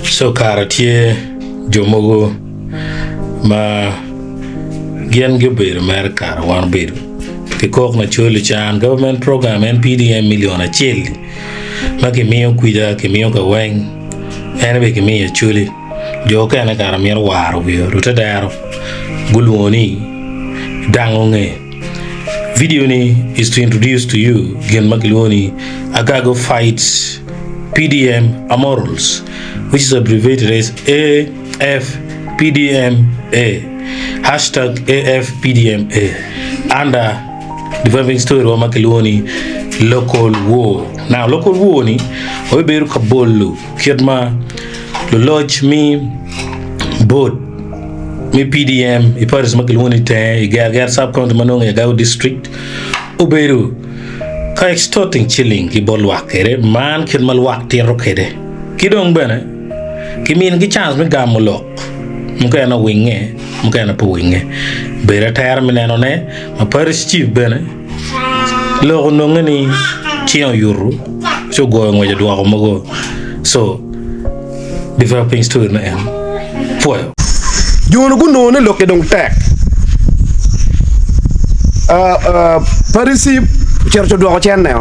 So karatie jomogo ma gen gebe America wan bedo ke kok na chole chan government program and PDM million acheli ma ke miyo kuida ke miyo ka weng ene be ke miyo chole jo ka na kara miyo waro biyo ruta daro gulwoni dangonge video ni is to introduce to you gen makilwoni agago fights PDM Amorals, which is abbreviated as AFPDMA, hashtag AFPDMA, under developing story of Makiloni local war. Now, local war ni, we beru kabolu, kiadma, lo lodge me, boat, me PDM, iparis Makiloni te, igar sub-county manong, igao district, uberu, ka extorting chilling ki bol wakere man kin mal wakti rokede ki dong bene ki min ki chance me gamulok muka na winge muka na puwinge bere tayar mineno ne ma paris chief bene lo no ngani chion yuru so go ngoja dwa ko mago so developing story na en foyo jono gundo ne loke dong tek paris chercho dwa ko chen ne